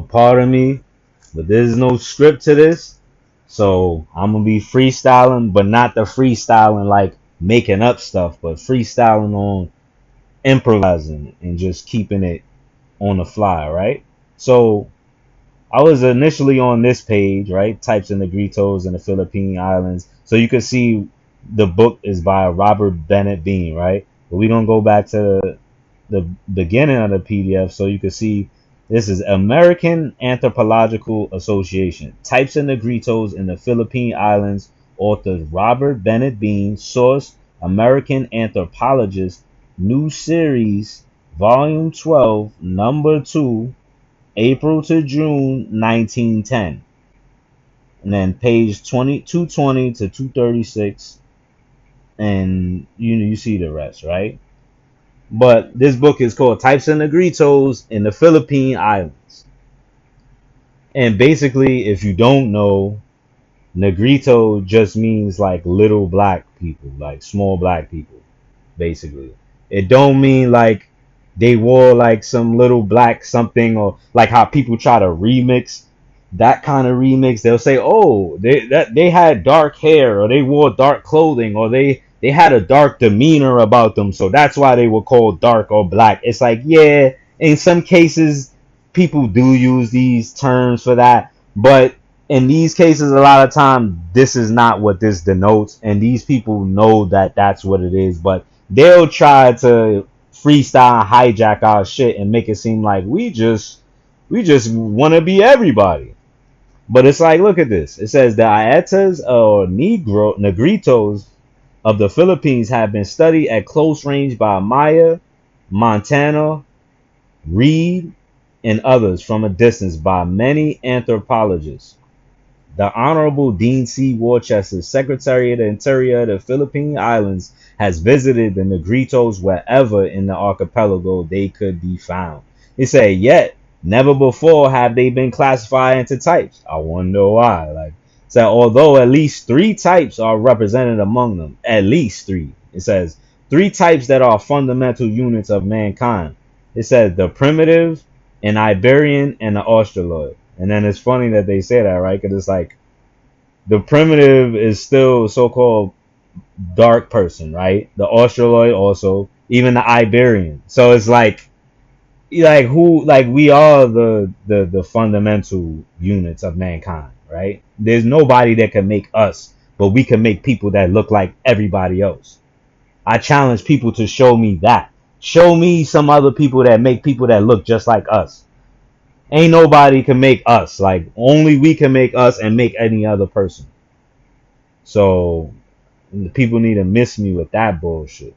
Pardon me, but there's no script to this, so I'm gonna be freestyling, but not the freestyling like making up stuff, but freestyling on improvising and just keeping it on the fly, right? So I was initially on this page, right? Types in Negritos in the Philippine Islands. So you can see the book is by Robert Bennett Bean, right? But we're gonna go back to the beginning of the PDF so you can see this is American Anthropological Association. Types in Negritos in the Philippine Islands. Author Robert Bennett Bean. Source American Anthropologist. New series, Volume 12, Number 2, April to June 1910. And then page 220 to 236. And you see the rest, right? But this book is called Types and Negritos in the Philippine Islands. And basically, if you don't know, Negrito just means like little black people, like small black people, basically. It don't mean like they wore like some little black something, or like how people try to remix that kind of remix. They'll say, "Oh, they had dark hair, or they wore dark clothing, or they had a dark demeanor about them, so that's why they were called dark or black." It's like, yeah, in some cases, people do use these terms for that, but in these cases, a lot of time, this is not what this denotes, and these people know that that's what it is, but they'll try to freestyle hijack our shit and make it seem like we just want to be everybody. But it's like, look at this. It says the Aetas or Negritos of the Philippines have been studied at close range by Maya, Montana, Reed, and others from a distance by many anthropologists. The Honorable Dean C. Worcester, Secretary of the Interior of the Philippine Islands, has visited the Negritos wherever in the archipelago they could be found. He said, yet never before have they been classified into types. I wonder why. Like, so although at least three types are represented among them, at least three. It says three types that are fundamental units of mankind. It says the primitive, an Iberian, and the Australoid. And then it's funny that they say that, right? Because it's like the primitive is still so-called dark person, right? The Australoid also, even the Iberian. So it's like who, like we are the fundamental units of mankind, right? There's nobody that can make us, but we can make people that look like everybody else. I challenge people to show me that. Show me some other people that make people that look just like us. Ain't nobody can make us. Like only we can make us and make any other person. So people need to miss me with that bullshit.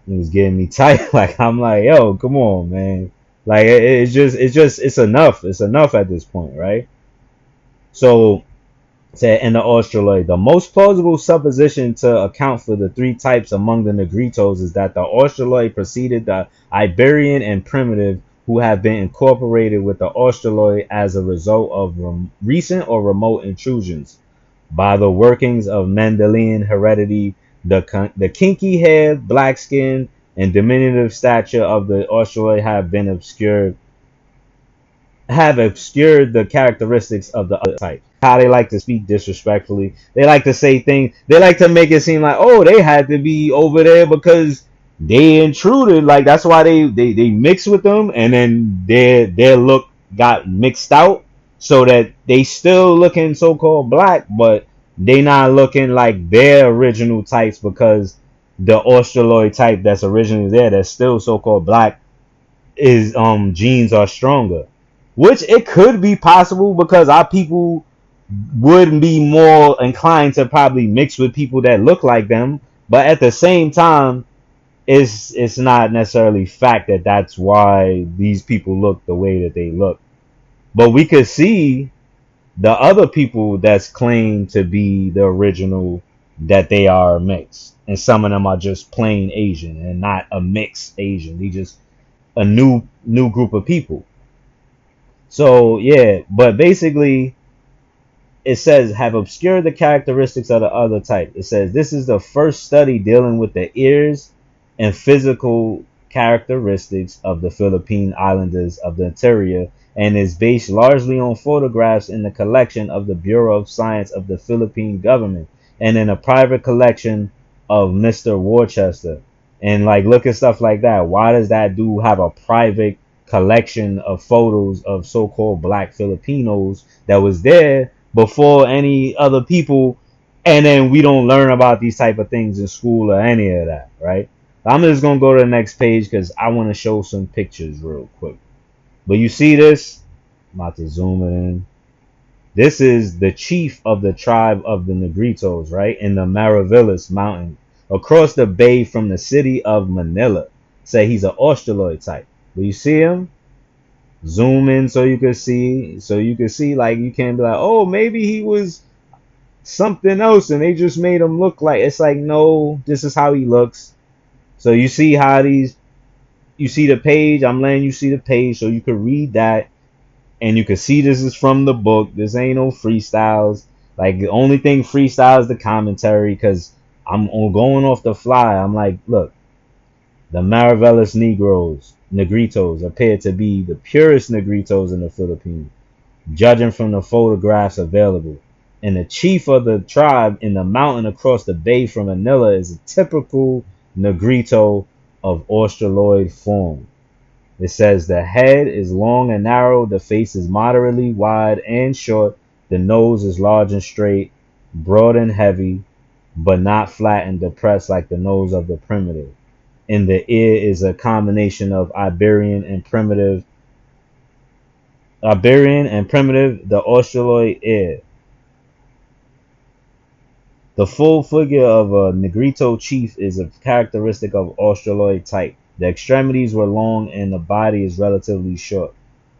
It was getting me tight. Like I'm like, yo, come on, man. Like it's enough. It's enough at this point, right? So said in the Australoid, the most plausible supposition to account for the three types among the Negritos is that the Australoid preceded the Iberian and primitive, who have been incorporated with the Australoid as a result of recent or remote intrusions. By the workings of Mendelian heredity, the kinky hair, black skin, and diminutive stature of the Australoid have obscured the characteristics of the other type. How they like to speak disrespectfully. They like to say things. They like to make it seem like, oh, they had to be over there because they intruded. Like that's why they mixed with them, and then their look got mixed out, so that they still looking so called black, but they not looking like their original types because the Australoid type that's originally there, that's still so called black, is genes are stronger, which it could be possible because our people would be more inclined to probably mix with people that look like them, but at the same time it's not necessarily fact that that's why these people look the way that they look. But we could see the other people that's claimed to be the original, that they are mixed, and some of them are just plain Asian and not a mixed Asian. They just a new group of people. So yeah, but basically it says have obscured the characteristics of the other type. It says this is the first study dealing with the ears and physical characteristics of the Philippine islanders of the interior and is based largely on photographs in the collection of the Bureau of Science of the Philippine government and in a private collection of Mr. Worcester. And like, look at stuff like that. Why does that dude have a private collection of photos of so-called black Filipinos that was there before any other people, and then we don't learn about these type of things in school or any of that, right? I'm just gonna go to the next page because I want to show some pictures real quick. But you see this? I'm about to zoom it in. This is the chief of the tribe of the Negritos, right? In the Maravillas Mountain, across the bay from the city of Manila. Say he's an Australoid type. But you see him? Zoom in so you can see. So you can see, like, you can't be like, oh, maybe he was something else and they just made him look like. It's like, no, this is how he looks. So you see how these, you see the page. I'm letting you see the page so you can read that. And you can see this is from the book. This ain't no freestyles. Like, the only thing freestyle is the commentary because I'm going off the fly. I'm like, look, the Maravillas Negritos appear to be the purest Negritos in the Philippines, judging from the photographs available. And the chief of the tribe in the mountain across the bay from Manila is a typical Negrito of Australoid form. It says the head is long and narrow, the face is moderately wide and short, the nose is large and straight, broad and heavy, but not flat and depressed like the nose of the primitive. And the ear is a combination of Iberian and primitive, the Australoid ear. The full figure of a Negrito chief is a characteristic of Australoid type. The extremities were long and the body is relatively short.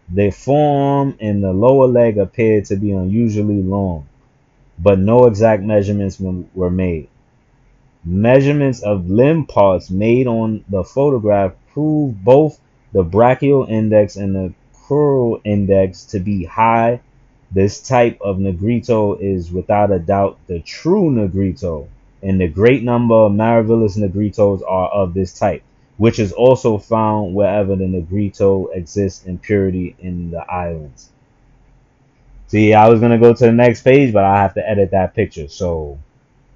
The forearm and the lower leg appear to be unusually long, but no exact measurements were made. Measurements of limb parts made on the photograph prove both the brachial index and the crural index to be high. This type of Negrito is without a doubt the true Negrito, and the great number of Maravillas Negritos are of this type, which is also found wherever the Negrito exists in purity in the islands. See, I was going to go to the next page, but I have to edit that picture, so,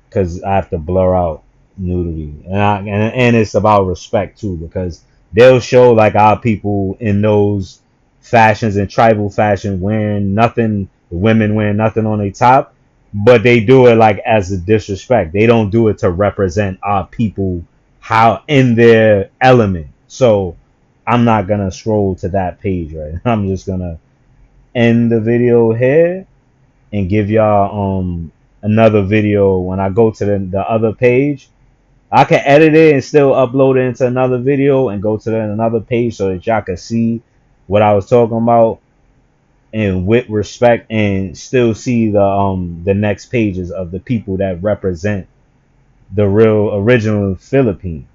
because I have to blur out nudity. And it's about respect, too, because they'll show, like, our people in those fashions and tribal fashion wearing nothing, the women wearing nothing on their top, but they do it, like, as a disrespect. They don't do it to represent our people how in their element. So I'm not gonna scroll to that page, right? I'm just gonna end the video here and give y'all another video when I go to the other page. I can edit it and still upload it into another video and go to another page so that y'all can see what I was talking about and with respect, and still see the next pages of the people that represent the real original Philippine.